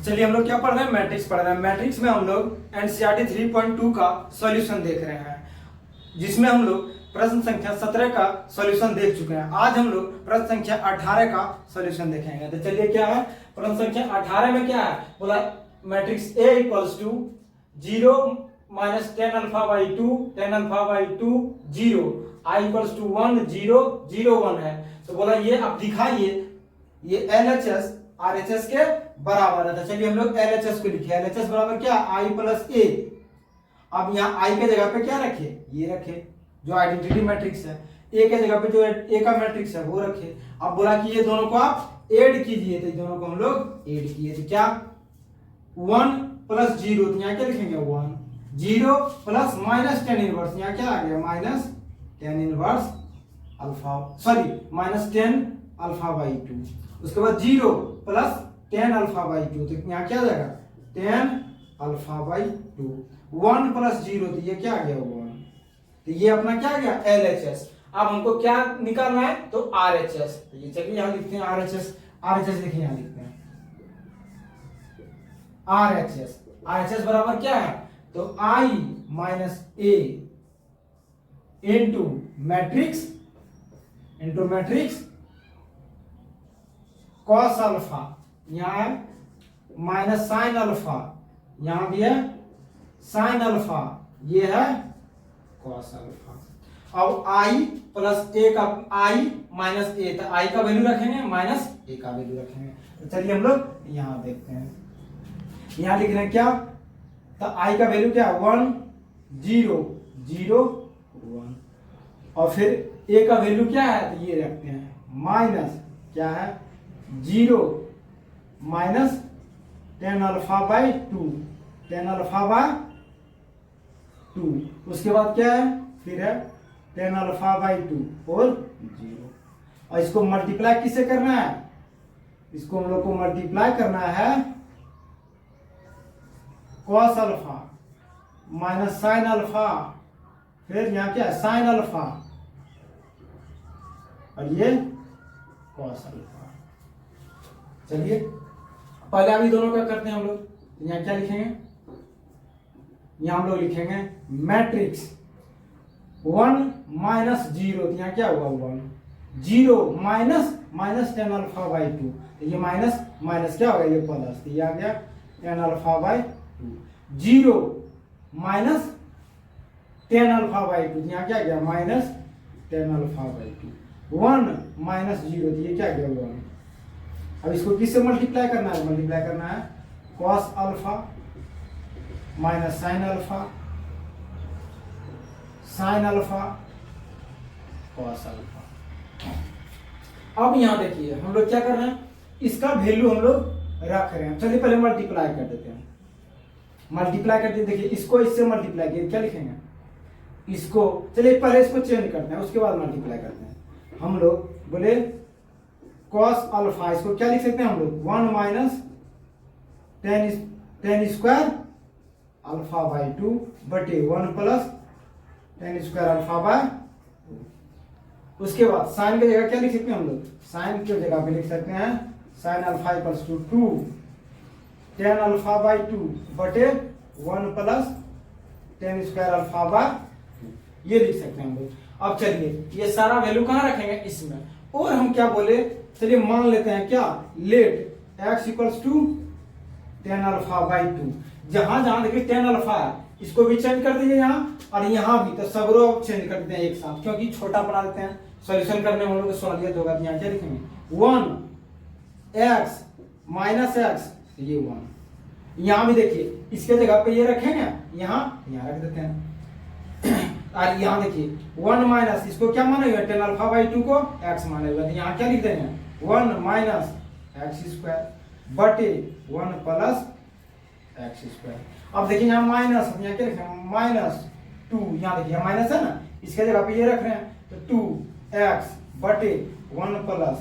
चलिए हम लोग क्या पढ़ रहे हैं, मैट्रिक्स पढ़ रहे हैं। मैट्रिक्स में हम लोग एनसीईआरटी 3.2 का सॉल्यूशन देख रहे हैं, जिसमें हम लोग प्रश्न संख्या 17 का सॉल्यूशन देख चुके हैं। आज हम लोग प्रश्न संख्या 18 का सॉल्यूशन देखेंगे। तो चलिए क्या है प्रश्न संख्या 18 में क्या है, बोला matrix A equals to 0 minus 10 alpha by 2 10 alpha by 2 0 I equals to 1 0 0 1 है। तो बोला ये अब दिखाइए ये LHS RHS के बराबर है। तो चलिए हम लोग LHS को लिखे, LHS बराबर क्या I प्लस A। अब यहाँ I के जगह पे क्या रखे, ये रखे जो आइडेंटिटी मैट्रिक्स है, A के जगह पे जो A का मैट्रिक्स है वो रखे। अब बोला कि ये दोनों को आप ऐड कीजिए, तो दोनों को हम लोग ऐड किए तो क्या 1 प्लस 0, तो यहाँ क्या लिखेंगे 1 0 प्लस माइनस 10 इनवर्स, यहाँ क्या आ गया minus 10 inverse alpha sorry minus 10 alpha by 2। उसके बाद 0 प्लस 10 अल्फा बाई 2, तो यहाँ क्या आ जाएगा 10 अल्फा बाई 2। 1 प्लस 0, तो ये क्या आ गया 1, तो ये अपना क्या आ गया LHS। अब हमको क्या निकालना है तो RHS। तो ये चलिए यहाँ लिखते हैं RHS देखिए यहाँ लिखते हैं RHS बराबर क्या है तो I minus A into matrix cos alpha, यहाँ है माइनस साइन अल्फा, यहाँ भी है साइन अल्फा, ये है कॉस अल्फा। अब I प्लस A का I माइनस A, तो I का वैल्यू रखेंगे माइनस A का वैल्यू रखेंगे। तो चलिए हम लोग यहाँ देखते हैं, यहाँ लिख रहे हैं क्या, तो I का वैल्यू क्या 1 0 0 1, और फिर A का वैल्यू क्या है तो ये रखते हैं माइनस क्या है 0 minus 10 alpha by 2 10 alpha by 2। उसके बाद क्या है फिर है 10 अल्फा बाई 2 और 0। और इसको मल्टीप्लाई किससे करना है, इसको हम लोग को मल्टीप्लाई करना है cos alpha minus sine alpha, फिर यहाँ क्या है साइन अल्फा और ये कॉस अल्फा। चलिए पहले अभी दोनों का करते हैं हम लोग। यहाँ क्या लिखेंगे, यहाँ हम लोग लिखेंगे मैट्रिक्स 1 माइनस 0, तो यहाँ क्या होगा 1 0 माइनस माइनस 10 अल्फा बाई 2, तो ये माइनस माइनस क्या होगा ये प्लस, तो ये आ गया 10 alpha by 2 0 minus 10 alpha by 2, यहाँ क्या गया माइनस 10 अल्फा बाई 2 1 माइनस 0, तो ये क्या गया 1। अब इसको किससे मल्टीप्लाई करना है, मल्टीप्लाई करना है cos alpha minus sine alpha cos alpha. अब यहां देखिए हम लोग क्या कर रहे हैं, इसका वैल्यू हम लोग रख रहे हैं। चलिए पहले मल्टीप्लाई कर देते हैं, मल्टीप्लाई करते देखिए इसको इससे मल्टीप्लाई किए क्या लिखेंगे इसको, चलिए पहले इसको चेंज करते हैं उसके बाद मल्टीप्लाई करते हैं। हम लोग बोले कॉस अल्फा, इसको क्या लिख सकते हैं हम लोग 1 माइनस 10 स्क्वायर अल्फा बाई 2 बटे 1 प्लस 10 स्क्वायर अल्फा बाई 2। उसके बाद साइन की जगह क्या लिख सकते हैं हम लोग, साइन की जगह पे लिख सकते हैं sine alpha equals to 2 10 alpha by 2 बटे 1 प्लस 10 स्क्वायर अल्फा बाई 2, ये लिख सकते हैं हम लोग। अब चलिए ये सारा वैल्यू कहाँ रखेंगे इसमें, और हम क्या बोले चलिए मान लेते हैं क्या let x equals to 10 alpha by 2, जहां जहां देखिए 10 अल्फा है इसको भी चेंज कर दीजिए यहाँ, और यहाँ भी, तो सबरो चेंज कर देते हैं एक साथ क्योंकि छोटा बना देते हैं, सॉल्यूशन करने में हम लोग को सहूलियत होगा। यहाँ क्या लिखेंगे 1 x माइनस x, ये 1, यहाँ भी देखिए इसके जगह पे ये रखेंगे, यहाँ रख देते हैं। और यहाँ देखिए 1 माइनस इसको क्या मानेगा 10 अल्फा बाई 2 को x मानेगा, तो यहाँ क्या लिख देंगे 1 माइनस x स्क्वायर बटे 1 प्लस x स्क्वायर। अब देखिए यहाँ माइनस, यहाँ क्या लिखेंगे माइनस 2, यहाँ देखिए माइनस है ना, इसके जगह पे ये रख रहे हैं तो 2x बटे 1 प्लस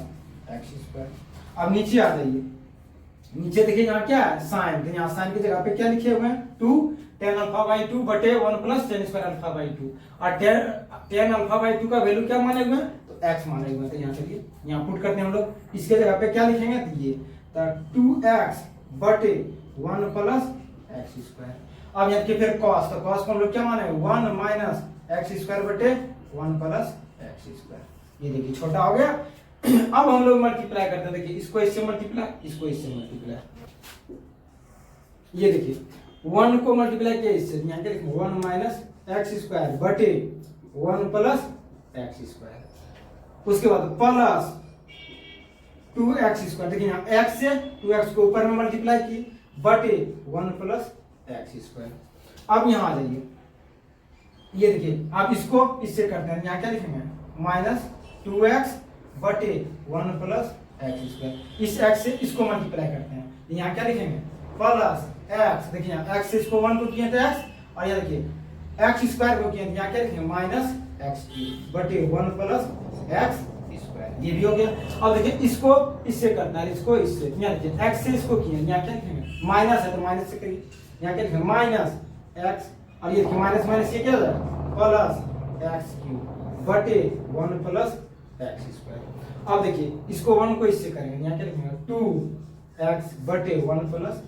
x स्क्वायर। अब नीचे आ जाइए, नीचे देखिए यहाँ क्या है साइन, तो यहाँ साइन की जगह पे क्या लिखे हुए हैं 2 10 अल्फा बाई 2 बटे 1 प्लस 10 स्क्वायर अल्फा बाई 2, और 10 अल्फा बाई 2 का वैल्यू क्या माने हुए हैं तो x माने हुए हैं। तो यहाँ चलिए यहाँ पुट करते हैं हम लोग, इसके जगह पे क्या लिखेंगे तो ये तो 2x बटे 1 प्लस एक्स स्क्वायर। अब यहाँ के फिर कॉस, तो कॉस को हम लोग क्या माने 1 माइनस एक्स स्क्वायर बटे 1 प्लस एक्स स्क्वायर। ये देखिए छोटा हो गया। अब हम लोग मल्टीप्लाई करते हैं, देखिए इसको इससे मल्टीप्लाई, इसको इससे मल्टीप्लाई। ये देखिए 1 को मल्टीप्लाई किया इससे, यहाँ क्या लिखेंगे 1 माइनस एक्स स्क्वायर बटे 1 प्लस एक्स स्क्वायर। उसके बाद प्लस 2x स्क्वायर, देखिए यहाँ x से 2x को ऊपर में मल्टीप्लाई की बटे 1 प्लस एक्स स्क्वायर। अब यहाँ आ जाइए, ये देखिए आप इसको इससे करते हैं, यहाँ क्या लिखेंगे माइनस 2x बटे 1 प्लस एक्स स्क्वायर। इस x से इसको मल्टीप्लाई करते हैं, यहाँ क्या लिखेंगे प्लस x, देखिए यहाँ x से इसको 1 को किए थे x, और यहाँ देखिए एक्स स्क्वायर को किए थे, यहाँ क्या लिखेंगे माइनस एक्स क्यूब बटे 1 प्लस एक्स स्क्वायर। ये भी हो गया। अब देखिए इसको इससे करना है, इसको इससे, यहाँ देखिए एक्स से इसको किए, यहाँ क्या लिखेंगे माइनस है तो माइनस से करिए, यहाँ क्या लिखेंगे माइनस एक्स, और ये देखिए माइनस माइनस ये क्या हो जाएगा प्लस एक्स क्यूब बटे 1 प्लस एक्स स्क्वायर। अब देखिए इसको 1 को इससे करेंगे, यहाँ क्या लिखेंगे 2x बटे 1 प्लस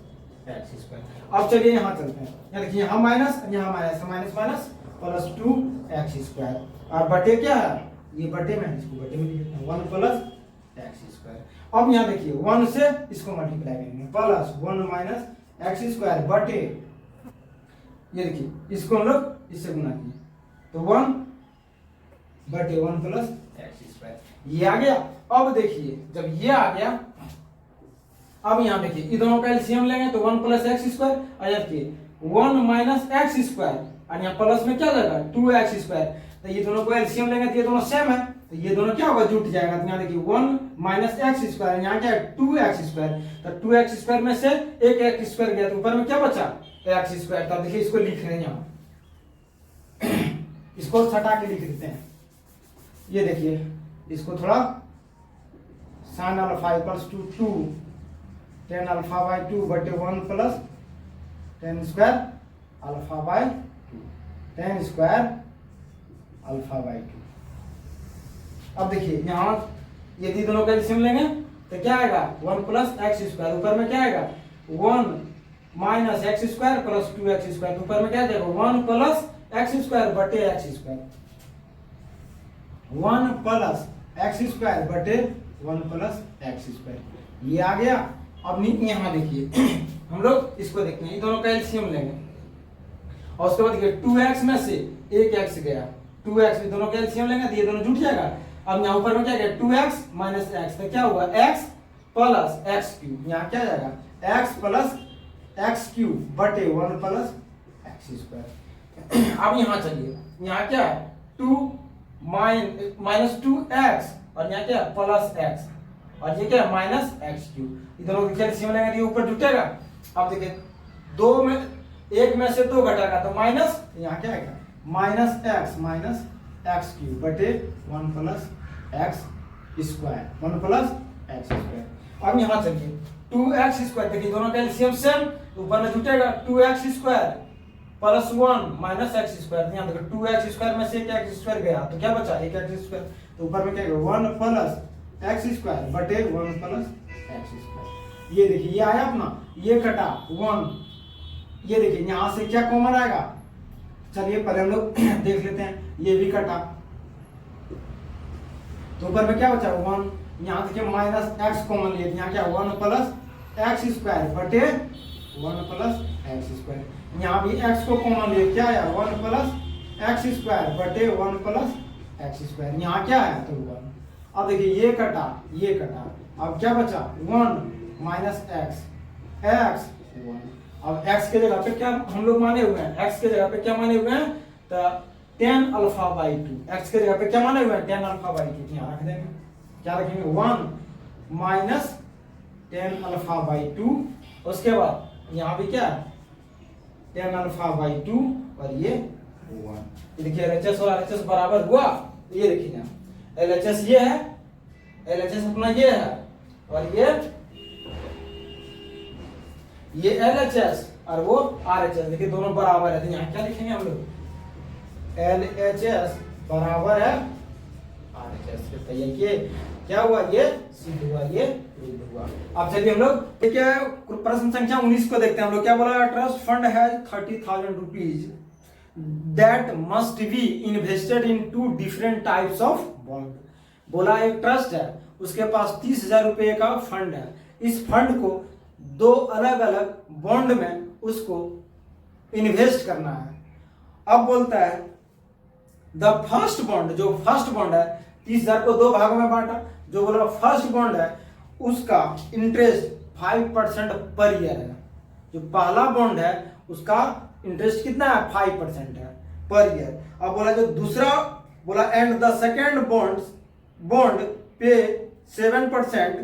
एक्स स्क्वायर। अब चलिए यहाँ चलते हैं, यहाँ देखिए यहाँ माइनस, यहाँ minus, minus minus plus 2x square, और बटे क्या है ये बटे में, इसको बटे में लिख देते हैं 1 प्लस एक्स स्क्वायर। अब यहाँ देखिए 1 से इसको मल्टीप्लाई करेंगे प्लस 1 माइनस एक्स स्क्वायर बटे, ये देखिए इसको हम लोग इससे गुना किए तो 1 बटे 1 प्लस एक्स स्क्वायर, ये आ गया। अब देखिए जब ये आ गया, अब यहाँ देखिए ये दोनों का एलसीएम लेंगे तो 1 प्लस एक्स स्क्वायर, और यहाँ देखिए 1 माइनस एक्स स्क्वायर, और यहाँ प्लस में क्या जाएगा 2x स्क्वायर, तो ये दोनों को एलसीएम लेंगे तो ये दोनों सेम है, तो ये दोनों क्या होगा जुट जाएगा। तो यहाँ देखिए 1 माइनस एक्स स्क्वायर, यहाँ क्या है 2x स्क्वायर, तो 2x स्क्वायर में से एक एक्स स्क्वायर गया तो ऊपर में क्या बचा एक्स स्क्वायर। तो देखिए इसको लिख रहे हैं यहाँ, इसको हटा के लिख देते हैं। ये देखिए इसको थोड़ा sin alpha equals to 2 tan alpha by 2 बटे 1 plus tan square alpha by 2, tan square alpha by 2। अब देखिए यहाँ यदि दोनों का एलसीएम लेंगे तो क्या आएगा 1 प्लस एक्स स्क्वायर, ऊपर में क्या आएगा 1 minus x square plus 2x square, ऊपर में क्या जाएगा 1 प्लस एक्स स्क्वायर बटे x square, 1 plus x square बटे 1 प्लस एक्स स्क्वायर, ये आ गया। अब यहाँ देखिए हम लोग इसको देखते हैं, ये दोनों का एलसीएम लेंगे और उसके बाद देखिए 2x में से एक x गया, 2x दोनों का एलसीएम लेंगे तो ये दोनों जुट जाएगा। अब यहाँ ऊपर में क्या गया 2x माइनस x, तो क्या हुआ x प्लस एक्स क्यूब, यहाँ क्या जाएगा x प्लस एक्स क्यूब बटे 1 प्लस एक्स स्क्वायर। अब यहाँ चलिए, यहाँ क्या है 2 माइनस 2x, और यहाँ क्या प्लस x, और ये क्या है माइनस एक्स क्यूब, ये दोनों के एलसीएम लेंगे तो ये ऊपर जुटेगा। अब देखिए 2 में 1 में से 2 घटेगा तो माइनस, यहाँ क्या आएगा माइनस एक्स क्यूब बटे 1 plus x square, 1 plus x square. अब यहाँ चलिए 2x स्क्वायर, देखिए दोनों का एलसीएम सेम, ऊपर में जुटेगा 2x square plus 1 minus x square, यहाँ देखो 2x स्क्वायर में से एक एक्स स्क्वायर गया तो क्या बचा एक एक्स स्क्वायर, तो ऊपर में क्या आएगा 1 प्लस एक्स स्क्वायर बटे 1 प्लस एक्स स्क्वायर। ये देखिए ये आया अपना, ये कटा 1, ये देखिए यहाँ से क्या कॉमन आएगा, चलिए पहले हम लोग देख लेते हैं, ये भी कटा तो ऊपर में क्या बचा 1, यहाँ देखिए माइनस एक्स कॉमन लिए, यहाँ क्या 1 प्लस एक्स स्क्वायर बटे 1 प्लस एक्स स्क्वायर, यहाँ भी एक्स को कॉमन लिए, क्या आया 1 प्लस एक्स स्क्वायर बटे 1 प्लस एक्स स्क्वायर, यहाँ क्या आया तो 1। अब देखिए ये कटा, अब क्या बचा 1 माइनस एक्स 1। अब x के जगह पे क्या हम लोग माने हुए हैं, x के जगह पे क्या माने हुए हैं तो tan अल्फा बाई 2, x के जगह पे क्या माने हुए हैं tan अल्फा बाई 2, यहाँ रख देंगे, क्या रखेंगे 1 माइनस tan अल्फा बाई 2, उसके बाद यहाँ भी क्या tan अल्फा बाई 2 और ये 1। ये देखिए LHS और RHS बराबर हुआ, ये देखिए यहाँ LHS ये है, LHS अपना ये है, और ये LHS और वो RHS, देखिए दोनों बराबर है, तो यहाँ क्या लिखेंगे हम लोग LHS बराबर है RHS। तो ये क्या हुआ, ये सिद्ध हुआ, ये हुआ। अब चलिए हम लोग क्या प्रश्न संख्या 19 को देखते हैं हम लोग। क्या बोला? Trust fund has 30,000 rupees that must be invested in 2 different types of bond. बोला एक ट्रस्ट है, उसके पास 30,000 रुपए का फंड है। इस फंड को 2 अलग अलग बॉन्ड में उसको इन्वेस्ट करना है। अब बोलता है द फर्स्ट बॉन्ड, जो फर्स्ट बॉन्ड है 30,000 को 2 भागों में बांटा। जो बोला फर्स्ट बॉन्ड है उसका इंटरेस्ट 5% पर ईयर है। जो पहला बॉन्ड है उसका इंटरेस्ट कितना है? 5% है पर ईयर। अब बोला जो दूसरा बोला एंड द सेकेंड बॉन्ड पे 7%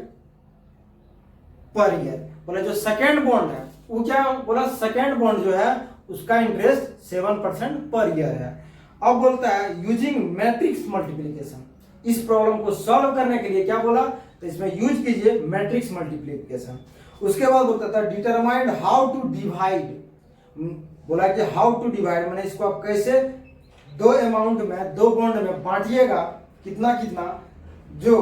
पर ईयर। बोला जो सेकेंड बॉन्ड है वो क्या बोला? सेकेंड बॉन्ड जो है उसका इंटरेस्ट 7% पर ईयर है। अब बोलता है यूजिंग मैट्रिक्स मल्टीप्लिकेशन। इस प्रॉब्लम को सॉल्व करने के लिए क्या बोला? तो इसमें यूज कीजिए मैट्रिक्स मल्टीप्लिकेशन। उसके बाद बोलता था डिटरमाइंड हाउ टू डिवाइड। बोला कि हाउ टू डिवाइड मैंने इसको आप कैसे 2 अमाउंट में 2 बॉन्ड में बांटिएगा। कितना कितना? जो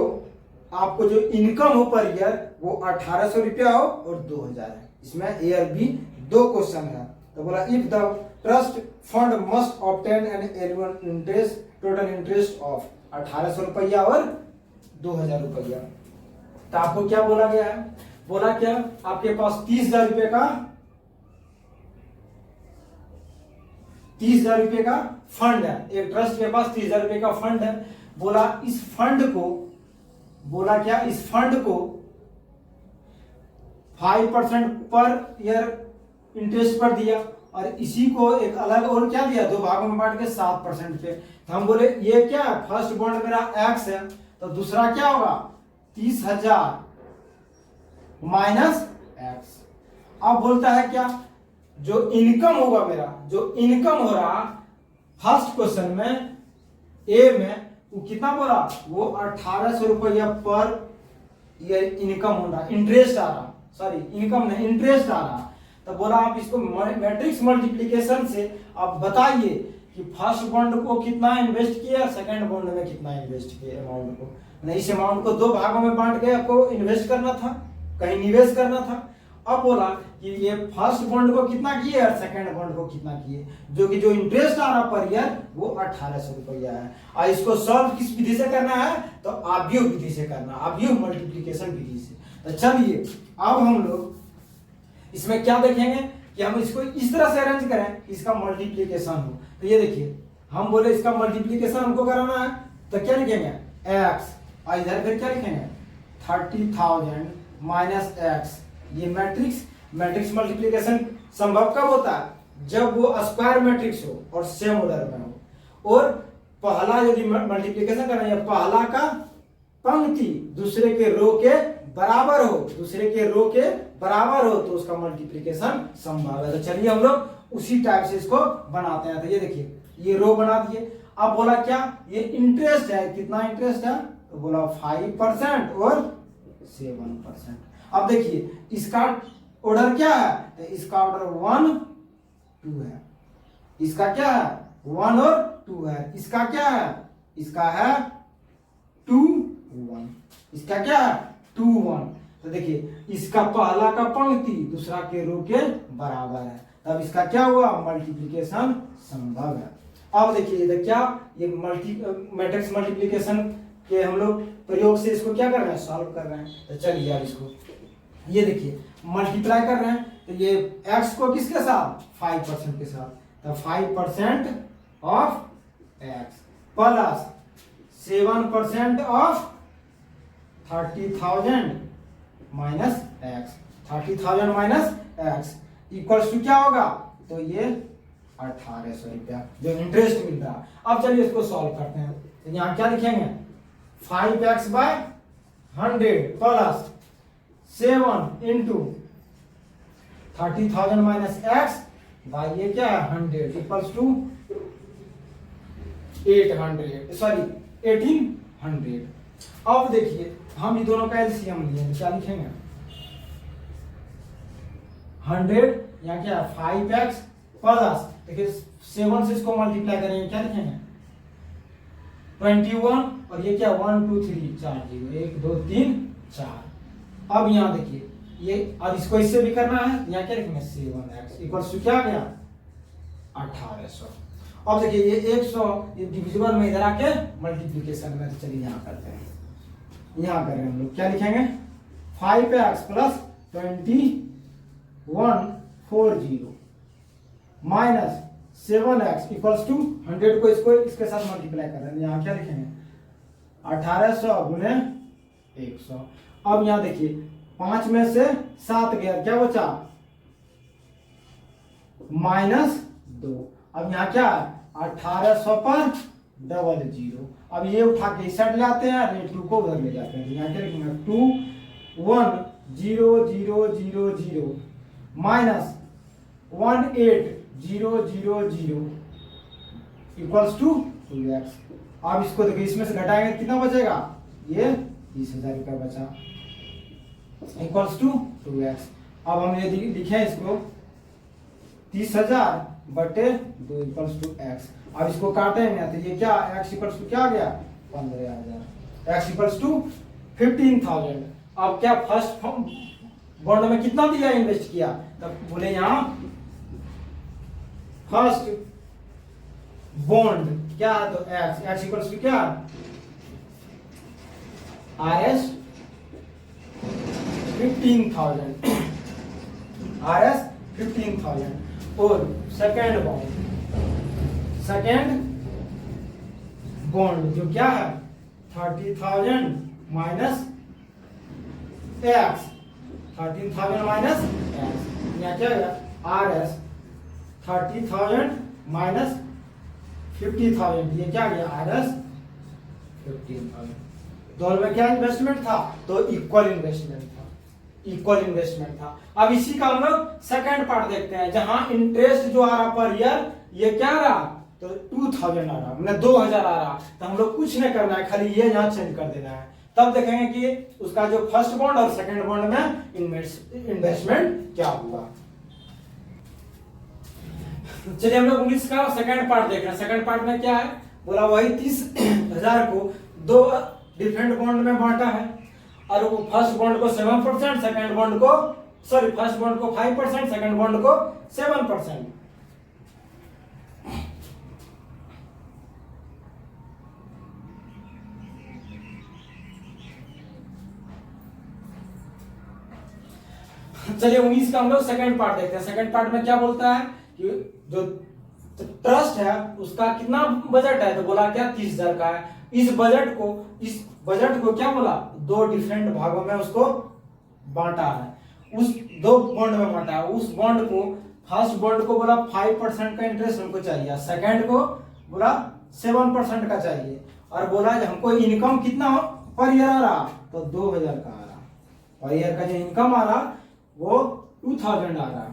आपको जो इनकम हो पर ईयर वो 1800 रुपया हो और 2000 है। इसमें ए और बी 2 क्वेश्चन है। तो बोला if the trust fund must obtain an annual interest total interest of 1800 रुपया और 2000 रुपया। तो आपको क्या बोला गया है? बोला क्या आपके पास 30,000 रुपये का 30,000 रुपये का फंड है। एक ट्रस्ट के पास 30,000 रुपये का फंड है। बोला इस फंड को बोला क्या इस फंड को 5% पर ईयर इंटरेस्ट पर दिया और इसी को एक अलग और क्या दिया 2 भागों में बांट के 7% पे। तो हम बोले ये क्या है? फर्स्ट बॉन्ड मेरा x है तो दूसरा क्या होगा? 30,000 माइनस x। अब बोलता है क्या जो इनकम होगा मेरा, जो इनकम हो रहा फर्स्ट क्वेश्चन में ए में वो कितना बोला? वो 1800 रुपया पर ईयर इनकम हो रहा, इंटरेस्ट आ रहा, सॉरी इनकम नहीं इंटरेस्ट आ रहा। तो बोला आप इसको मैट्रिक्स मल्टीप्लिकेशन से आप बताइए कि फर्स्ट बॉन्ड को कितना इन्वेस्ट किया, सेकंड बॉन्ड में कितना इन्वेस्ट किया अमाउंट को। नहीं इस अमाउंट को 2 भागों में बांट के आपको इन्वेस्ट करना था, कहीं निवेश करना था। अब बोला कि ये फर्स्ट बॉन्ड को कितना किए और सेकंड बॉन्ड को कितना किए, जो कि जो इंटरेस्ट आ रहा पर ईयर वो 1800 रुपया है। और इसको सॉल्व किस विधि से करना है? तो आव्यूह विधि से करना, आव्यूह मल्टीप्लिकेशन विधि से। तो चलिए अब हम लोग इसमें क्या देखेंगे कि हम इसको इस तरह से अरेंज करें कि इसका मल्टीप्लिकेशन हो। तो ये देखिए हम बोले इसका मल्टीप्लिकेशन हमको कराना है तो क्या लिखेंगे? x और इधर फिर क्या लिखेंगे? 30,000 माइनस x। ये मैट्रिक्स मल्टीप्लिकेशन संभव कब होता है? जब वो स्क्वायर मैट्रिक्स हो और सेम ऑर्डर में हो। और पहला यदि मल्टीप्लिकेशन करना है पहला का पंक्ति दूसरे के रो के बराबर हो, दूसरे के रो के बराबर हो तो उसका मल्टीप्लिकेशन संभव है। तो चलिए हम लोग उसी टाइप से इसको बनाते हैं। तो ये देखिए ये रो बना दिए। अब बोला क्या ये इंटरेस्ट है, कितना इंटरेस्ट है? तो बोला 5% और 7%। अब देखिए इसका ऑर्डर क्या है? तो इसका ऑर्डर 1 2 है। इसका क्या है? 1 और 2 है। इसका क्या है? इसका है 2 1। इसका क्या है? 2 1। तो देखिए इसका पहला का पंक्ति दूसरा के रो के बराबर है, तब इसका क्या हुआ? मल्टीप्लिकेशन संभव है। अब देखिए इधर क्या ये मैट्रिक्स मल्टीप्लिकेशन के हम लोग प्रयोग से इसको क्या कर रहे हैं? सॉल्व कर रहे हैं। तो चलिए अब इसको ये देखिए मल्टीप्लाई कर रहे हैं। तो ये x को किसके साथ? 5% के साथ। तो 5% of x plus 7% of 30,000 minus x। 30,000 minus x equals to क्या होगा? तो ये 1800 रुपया जो इंटरेस्ट मिल रहा। अब चलिए इसको सॉल्व करते हैं। तो यहाँ क्या लिखेंगे? 5x by 100 plus 7 into 30,000 minus x by ये क्या है? 100 इक्वल्स टू 800 सॉरी 1800। अब देखिए हम ये दोनों का एलसीएम लिए क्या लिखेंगे? 100 यहाँ क्या है? 5x प्लस देखिए 7 से इसको मल्टीप्लाई करेंगे क्या लिखेंगे? 21 और ये क्या 1 2 3 4 0 1 2 3 4। अब यहाँ देखिए ये अब इसको इससे भी करना है, यहाँ क्या लिखेंगे 7x इक्वल्स टू क्या गया 1800। अब देखिए ये 100 ये डिविजिबल में इधर आके मल्टीप्लिकेशन में, तो चलिए यहाँ करते हैं, यहाँ करेंगे हम लोग क्या लिखेंगे 5x plus 2140 minus 7x equals to 100 को इसको इसके साथ मल्टीप्लाई कर रहे हैं, यहाँ क्या लिखेंगे 1800 गुने 100। अब यहाँ देखिए 5 में से 7 गया, क्या बचा -2। अब यहाँ क्या है 1800 पर 00। अब ये उठा के इस साइड ले आते हैं, ये 2 को उधर ले जाते हैं, यहाँ क्या लिखेंगे 21000 माइनस 18000 इक्वल्स टू 2x। अब इसको देखिए इसमें से घटाएंगे कितना बचेगा, ये 30,000 रुपया बचा इक्वल्स टू 2x। अब हम ये लिखे इसको 30,000 बटे 2 इक्वल्स टू x। अब इसको काटेंगे तो ये क्या x इक्वल्स टू क्या गया 15,000, x इक्वल्स टू 15,000। अब क्या फर्स्ट बॉन्ड में कितना दिया इन्वेस्ट किया, तब बोले यहाँ फर्स्ट बॉन्ड क्या है तो x इक्वल्स टू क्या RS 15,000 RS 15,000। और सेकेंड बॉन्ड जो क्या है 30,000 माइनस x 13,000 माइनस x, यहाँ क्या है RS 30,000 माइनस 50,000, ये क्या गया RS 15,000। दोनों में क्या इन्वेस्टमेंट था तो इक्वल इन्वेस्टमेंट था। अब इसी का हम लोग सेकंड पार्ट देखते हैं, जहां इंटरेस्ट जो आ रहा पर ईयर ये क्या रहा तो 2000 आ रहा, मतलब 2000 आ रहा, तो हम लोग कुछ नहीं करना है, खाली ये यहाँ चेंज कर देना है। तब देखेंगे कि उसका जो फर्स्ट बॉन्ड और सेकंड बॉन्ड में इन्वेस्टमेंट क्या हुआ। चलिए हम लोग 19 का सेकंड पार्ट देख रहे हैं। सेकंड पार्ट में क्या है बोला, वही 30,000 को दो डिफरेंट बॉन्ड में बांटा है, और वो फर्स्ट बॉन्ड को 7%, सेकंड बॉन्ड को फर्स्ट बॉन्ड को 5%, सेकंड बॉन्ड को 7%। चलिए 19 का हम लोग सेकंड पार्ट देखते हैं। सेकंड पार्ट में क्या बोलता है कि जो ट्रस्ट है उसका कितना बजट है, तो बोला क्या 30,000 का है। इस बजट को क्या बोला दो डिफरेंट भागों में उसको बांटा है, उस दो बॉन्ड में बांटा है। उस बॉन्ड को फर्स्ट बॉन्ड को बोला 5% का इंटरेस्ट हमको चाहिए, सेकंड को बोला 7% का चाहिए, और बोला हमको इनकम कितना पर ईयर आ रहा तो 2,000 का आ रहा, पर ईयर का जो इनकम आ रहा वो 2,000 आ रहा।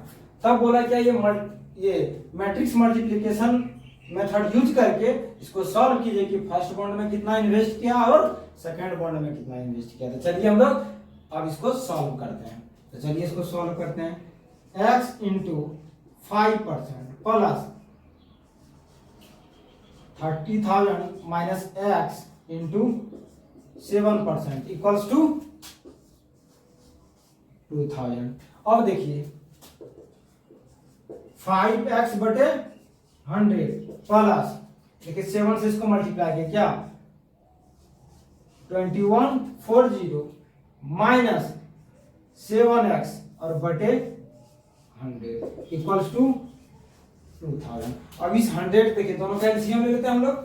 तब बोला क्या ये मैट्रिक्स मल्टीप्लिकेशन मेथड यूज करके इसको सॉल्व कीजिए कि फर्स्ट बॉन्ड में कितना इन्वेस्ट किया और सेकंड बॉन्ड में कितना इन्वेस्ट किया। तो चलिए हम लोग अब इसको सॉल्व करते हैं। तो चलिए इसको सॉल्व करते हैं। x into 5% plus 30,000 minus x into 7% equals to 2,000। अब देखिए 5x बटे 100 प्लस देखिए 7 से इसको मल्टीप्लाई किया क्या 2140 माइनस 7x और बटे 100 इक्वल्स टू 2,000। अब इस 100 देखिए दोनों का एलसीएम ले लेते हैं हम लोग।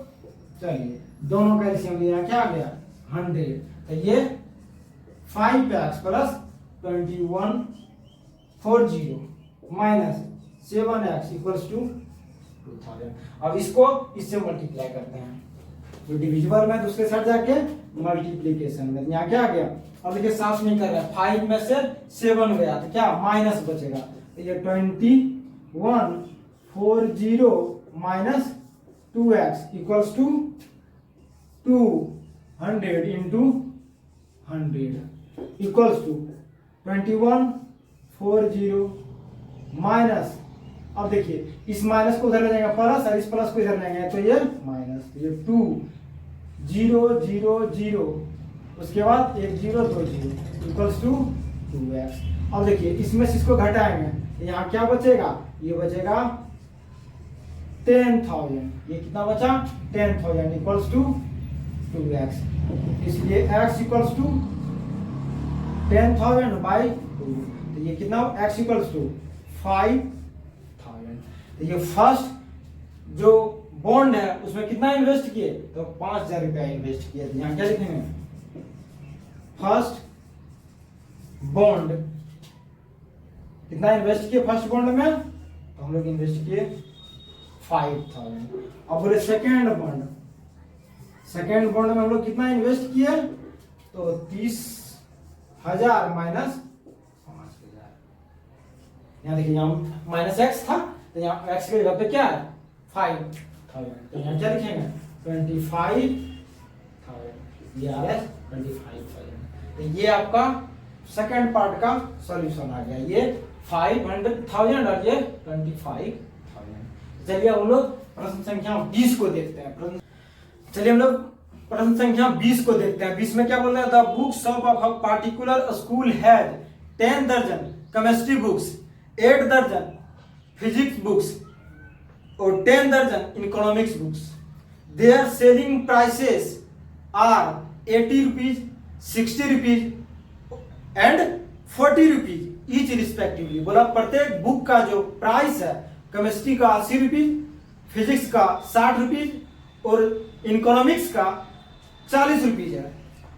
चलिए दोनों का एलसीएम लिया क्या आ गया 100, तो ये 5x plus 2140 minus 7x equals to 2,000। अब इसको इससे मल्टीप्लाई करते हैं, जो डिविजिबल में दूसरे साइड जाके मल्टीप्लीकेशन में, यहाँ क्या आ गया। अब देखिए साफ नहीं कर रहा है, 5 में से 7 गया तो क्या माइनस बचेगा, तो ये 2140 minus 2x equals to 200 into 100 equals to 2140 minus, अब देखिए इस माइनस को उधर ले जाएंगे प्लस और इस प्लस को इधर लेंगे तो ये माइनस, ये 2000 उसके बाद 1020 इक्वल्स टू 2x। अब देखिए इसमें से इसको घटाएंगे, यहाँ क्या बचेगा, ये बचेगा 10,000। ये कितना बचा, 10,000 इक्वल्स टू 2x। इसलिए x इक्वल्स टू 10,000 बाई 2। तो ये कितना, x इक्वल्स टू 5,000। तो ये फर्स्ट जो बॉन्ड है उसमें कितना इन्वेस्ट किए, तो 5,000 रुपया इन्वेस्ट किए। तो यहाँ क्या लिखेंगे, फर्स्ट बॉन्ड कितना इन्वेस्ट किए फर्स्ट बॉन्ड में, तो हम लोग इन्वेस्ट किए 5,000। अब बोले सेकेंड बॉन्ड, सेकेंड बॉन्ड में हम लोग कितना इन्वेस्ट किए, तो 30,000 माइनस 5,000। यहाँ देखिए यहाँ माइनस एक्स था, तो यहाँ एक्स के जगह पे क्या है 5,000। तो यहाँ क्या लिखेंगे 25,000, ये आ रहा है 25,000। तो ये आपका सेकेंड पार्ट का सॉल्यूशन आ गया, ये 500,000 और ये 25,000। चलिए हम लोग प्रश्न संख्या 20 को देखते हैं। चलिए हम लोग प्रश्न संख्या 20 को देखते हैं। 20 में क्या बोल रहा है, the books of a particular school has 10 दर्जन केमिस्ट्री बुक्स, 8 दर्जन फिजिक्स बुक्स और 10 दर्जन economics books. Their selling prices are 80 rupees, 60 rupees and 40 rupees each respectively. बोला प्रत्येक बुक का जो प्राइस है, केमिस्ट्री का 80 रुपीज, फिजिक्स का 60 रुपीज और इकोनॉमिक्स का 40 रुपीज है।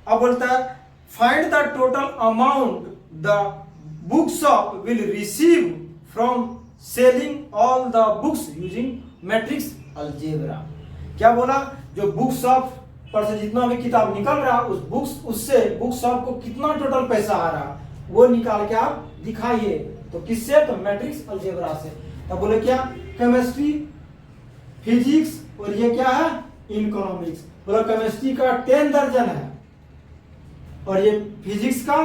अब बोलता है find the total amount the book shop will receive from selling all the books using matrix algebra. क्या बोला, जो बुक शॉप पर से जितना भी किताब निकल रहा उस बुक्स, उससे बुक शॉप को कितना टोटल पैसा आ रहा वो निकाल के आप दिखाइए। तो किससे, तो मैट्रिक्स अलजेब्रा से। तब बोले क्या, केमिस्ट्री, फिजिक्स और ये क्या है इकोनॉमिक्स। बोला केमिस्ट्री का 10 दर्जन है और ये फिजिक्स का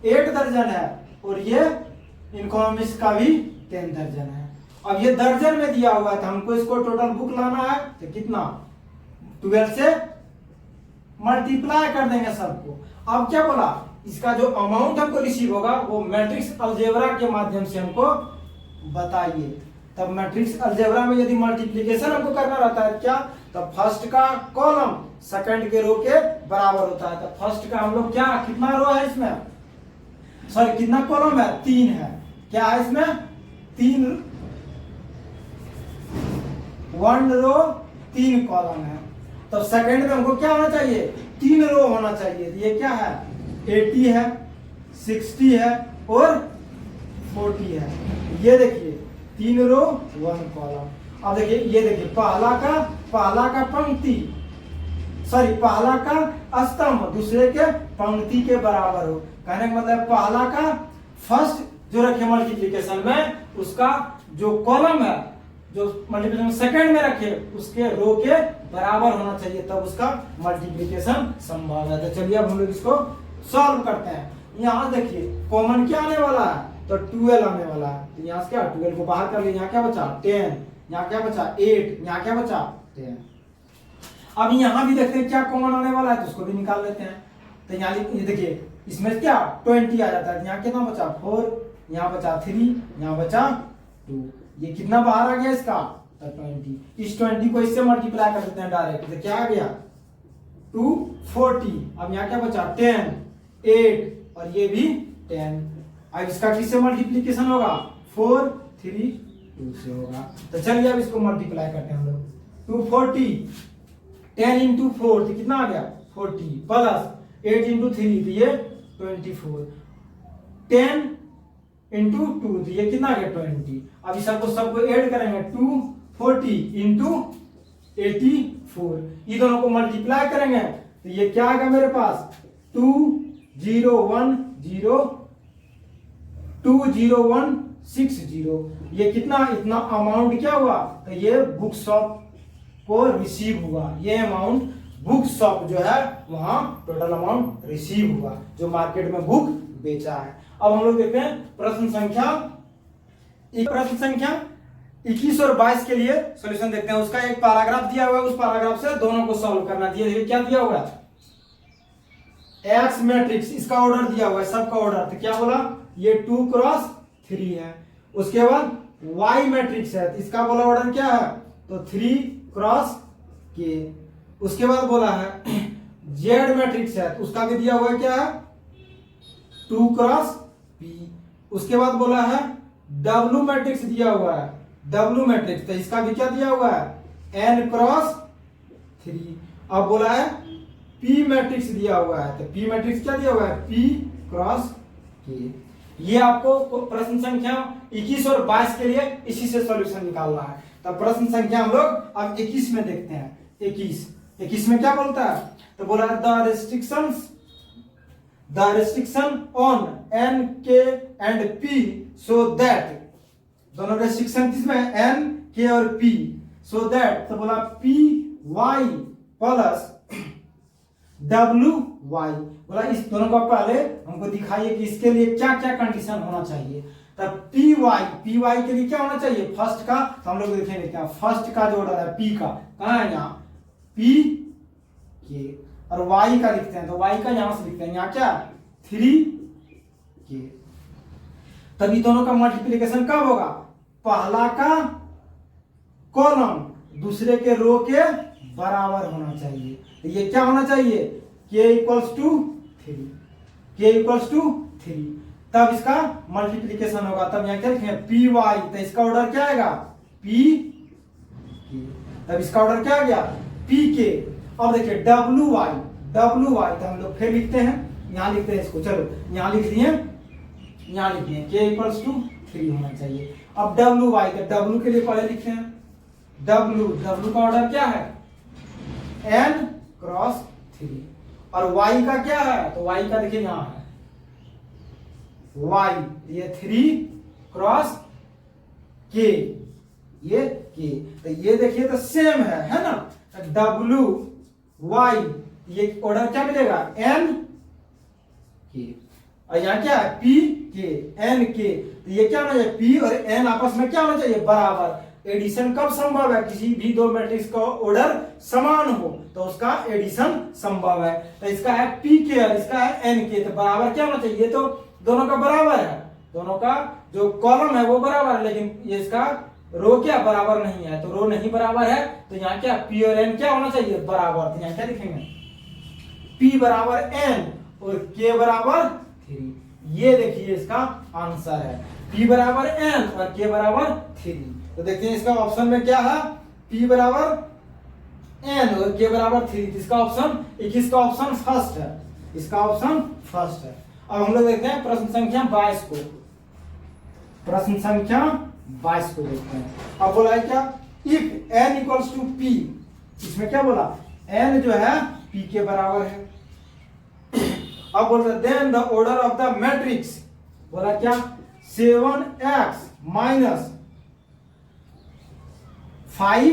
8 दर्जन है और ये इकोनॉमिक्स का भी 10 दर्जन है। अब ये दर्जन में दिया हुआ था, हमको इसको टोटल बुक लाना है तो कितना, 12 से मल्टीप्लाई कर देंगे सबको। अब क्या बोला, इसका जो अमाउंट हमको रिसीव होगा वो मैट्रिक्स अलजेब्रा के माध्यम से हमको बताइए। तब मैट्रिक्स अलजेब्रा में यदि मल्टीप्लिकेशन हमको करना रहता है क्या, तब फर्स्ट का कॉलम सेकंड के रो के बराबर होता है। तब फर्स्ट का हम लोग क्या, कितना रो है इसमें, सॉरी कितना कॉलम है, 3 है। क्या है इसमें 3, 1 रो 3 कॉलम है। तो सेकंड में हमको क्या होना चाहिए, 3 रो होना चाहिए। ये क्या है 80 है, 60 है और 40 है। ये देखिए 3 रो 1 कॉलम। अब देखिए ये देखिए पहला का पंक्ति, सॉरी पहला का स्तंभ दूसरे के पंक्ति के बराबर हो। कहने का मतलब पहला का फर्स्ट जो रखे मल्टीप्लिकेशन में उसका जो कॉलम है, जो मल्टीप्लिकेशन सेकंड में रखे उसके रो के बराबर होना चाहिए, तब उसका मल्टीप्लिकेशन संभव है। तो चलिए अब हम लोग इसको सॉल्व करते हैं। यहाँ देखिए कॉमन क्या आने वाला है, तो 12 आने वाला है। तो यहाँ से क्या 12 को बाहर कर लिया, यहाँ क्या बचा 10, यहाँ क्या बचा 8, यहाँ क्या बचा 10। अब यहाँ भी देखते हैं क्या कॉमन आने वाला है, तो उसको भी निकाल लेते हैं। तो यहाँ देखिए इसमें क्या 20 आ जाता है, यहाँ कितना बचा 4, यहाँ बचा 3, यहाँ बचा 2। ये कितना बाहर आ गया इसका, तो 20। इस 20 को इससे मल्टीप्लाई कर देते हैं डायरेक्ट, तो क्या आ गया 240। अब यहाँ क्या बचा 10, 8 और ये भी 10। अब इसका किससे मल्टीप्लिकेशन होगा, 4, 3, 2 से होगा। तो चलिए अब इसको मल्टीप्लाई करते हैं हम लोग। 240, 10 इंटू 4 तो कितना आ गया 40, प्लस 8 इंटू 3 तो ये 24, 10 इंटू 2 तो ये कितना आ गया 20। अब इस सबको ऐड करेंगे 240 इंटू 84, ये दोनों को मल्टीप्लाई करेंगे तो ये क्या आ गया मेरे पास 20160। ये कितना, इतना अमाउंट क्या हुआ, तो ये बुक शॉप को रिसीव हुआ। ये अमाउंट बुक शॉप जो है वहां टोटल अमाउंट रिसीव हुआ जो मार्केट में बुक बेचा है। अब हम लोग देखते हैं प्रश्न संख्या 21 और 22 के लिए सॉल्यूशन देखते हैं। उसका एक पैराग्राफ दिया हुआ है, उस पैराग्राफ से दोनों को सॉल्व करना चाहिए। क्या दिया हुआ है, एक्स मैट्रिक्स, इसका ऑर्डर दिया हुआ है, सबका ऑर्डर, तो क्या बोला, ये 2 क्रॉस 3 है। उसके बाद वाई मैट्रिक्स है, तो इसका बोला ऑर्डर क्या है, तो 3 क्रॉस के। उसके बाद बोला है जेड मैट्रिक्स है, तो उसका भी दिया हुआ है क्या है, 2 क्रॉस पी। उसके बाद बोला है डब्ल्यू मैट्रिक्स दिया हुआ है, डब्ल्यू मैट्रिक्स, तो इसका भी क्या दिया हुआ है, एन क्रॉस 3। अब बोला है पी मैट्रिक्स दिया हुआ है, तो पी मैट्रिक्स क्या दिया हुआ है, पी क्रॉस के। ये आपको प्रश्न संख्या 21 और 22 के लिए इसी से सॉल्यूशन निकालना है। तो प्रश्न संख्या हम लोग अब 21 में देखते हैं। 21 में क्या बोलता है, तो बोला द रेस्ट्रिक्शन ऑन एन के एंड पी सो दैट, दोनों रेस्ट्रिक्शन किसमें है, एन के और पी, सो दैट, तो बोला P Y plus W Y. बोला इस दोनों का पहले हमको दिखाइए कि इसके लिए क्या क्या कंडीशन होना चाहिए। तब पी वाई के लिए क्या होना चाहिए, फर्स्ट का, तो हम लोग देखेंगे क्या, फर्स्ट का जो ऑर्डर है पी का, कहाँ है, यहाँ पी के, और वाई का लिखते हैं, तो वाई का यहां से लिखते हैं, यहाँ क्या 3 के। तभी दोनों का मल्टीप्लिकेशन कब होगा, पहला का कॉलम दूसरे के रो के बराबर होना चाहिए। तो ये क्या होना चाहिए, k इक्वल्स टू 3, तब इसका मल्टीप्लिकेशन होगा। तब यहाँ क्या लिखेंगे, पी वाई, तो इसका ऑर्डर क्या आएगा, पी के, तब इसका ऑर्डर क्या आ गया, पी के। अब देखिए डब्ल्यू वाई, तो हम लोग फिर लिखते हैं, यहाँ लिखते हैं इसको, चलो यहाँ लिख दिए, यहाँ लिख दिए k इक्वल्स टू 3 होना चाहिए। अब डब्ल्यू वाई, तो डब्ल्यू के लिए पहले लिखते हैं, डब्ल्यू का ऑर्डर क्या है, n क्रॉस 3, और y का क्या है, तो y का देखिए यहाँ है y, ये 3 क्रॉस k, ये k, तो ये देखिए तो सेम है ना, डब्ल्यू वाई, ये ऑर्डर क्या मिलेगा, n k, और यहाँ क्या है, p k, n k, तो ये क्या होना चाहिए, p और n आपस में क्या होना चाहिए, बराबर। एडिशन कब संभव है, किसी भी दो मैट्रिक्स का ऑर्डर समान हो तो उसका एडिशन संभव है। तो इसका है पी के और इसका है एन के, तो बराबर क्या होना चाहिए, तो दोनों का बराबर है, दोनों का जो कॉलम है वो बराबर है, लेकिन ये इसका रो क्या बराबर नहीं है, तो रो नहीं बराबर है, तो यहाँ क्या पी और एन क्या होना चाहिए, बराबर। तो यहाँ क्या लिखेंगे, पी बराबर एन और के बराबर 3, ये देखिए इसका आंसर है, पी बराबर एन और के बराबर 3। तो देखते हैं इसका ऑप्शन में क्या है, P बराबर n और K बराबर 3, इसका ऑप्शन 21 का ऑप्शन फर्स्ट है, इसका ऑप्शन फर्स्ट है। अब हम लोग देखते हैं प्रश्न संख्या 22 को, प्रश्न संख्या 22 को देखते हैं। अब बोला है क्या, if n equals to p, इसमें क्या बोला, n जो है p के बराबर है। अब बोल रहे then the order of the matrix, बोला क्या 7x माइनस 5z,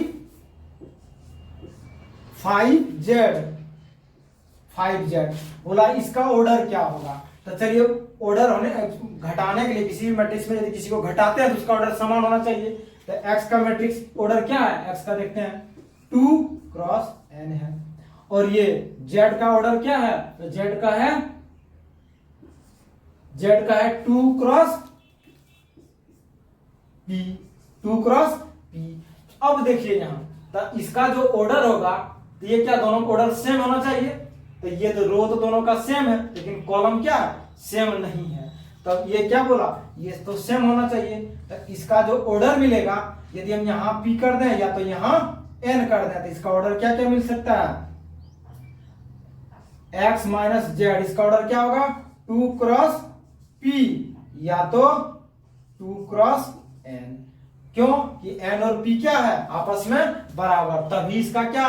बोला इसका ऑर्डर क्या होगा। तो चलिए ऑर्डर होने घटाने के लिए किसी भी मैट्रिक्स में यदि किसी को घटाते हैं तो उसका ऑर्डर समान होना चाहिए। तो x का मैट्रिक्स ऑर्डर क्या है, x का देखते हैं 2 क्रॉस n है, और ये z का ऑर्डर क्या है, तो z का है 2 क्रॉस p, 2 क्रॉस p। अब देखिए यहाँ, तो इसका जो ऑर्डर होगा, तो ये क्या दोनों ऑर्डर सेम होना चाहिए, तो ये तो रो तो दोनों का सेम है, लेकिन कॉलम क्या सेम नहीं है, तब ये क्या बोला, ये तो सेम होना चाहिए। तो इसका जो ऑर्डर मिलेगा, यदि हम यहाँ p कर दें या तो यहाँ n कर दें, तो इसका ऑर्डर क्या क्या मिल सकता है, x माइनस जेड, इसका ऑर्डर क्या होगा 2 क्रॉस p या तो 2 क्रॉस n, क्यों कि n और p क्या है आपस में बराबर, तभी इसका क्या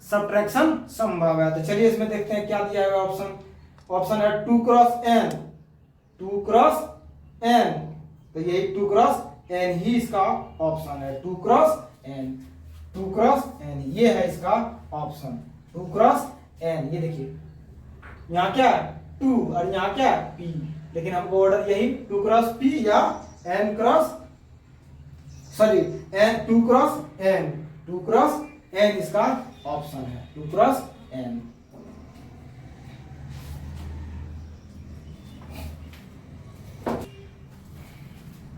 सब्ट्रैक्शन संभव है। तो चलिए इसमें देखते हैं क्या दिया है ऑप्शन, ऑप्शन है 2 क्रॉस n, 2 क्रॉस n, तो यही 2 क्रॉस n ही इसका ऑप्शन है, 2 क्रॉस n, 2 क्रॉस n, ये है इसका ऑप्शन 2 क्रॉस n। ये देखिए यहाँ क्या है 2 और यहाँ क्या है p, लेकिन हमको ऑर्डर यही 2 क्रॉस p या n cross sorry n 2 cross n, 2 cross n इसका ऑप्शन है, 2 क्रॉस n।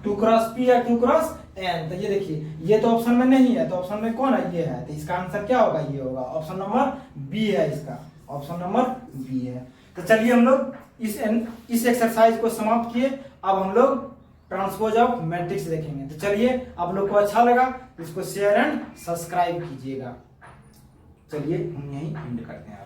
2 क्रॉस P या 2 क्रॉस N। तो ये देखिए ये तो ऑप्शन में नहीं है, तो ऑप्शन में कौन है, ये है। तो इसका आंसर क्या होगा, ये होगा ऑप्शन नंबर बी है, इसका ऑप्शन नंबर बी है। तो चलिए हम लोग इस एक्सरसाइज को समाप्त किए। अब हम लोग ट्रांसपोज ऑफ मैट्रिक्स देखेंगे। तो चलिए, आप लोग को अच्छा लगा तो इसको शेयर एंड सब्सक्राइब कीजिएगा। चलिए हम यहीं एंड करते हैं।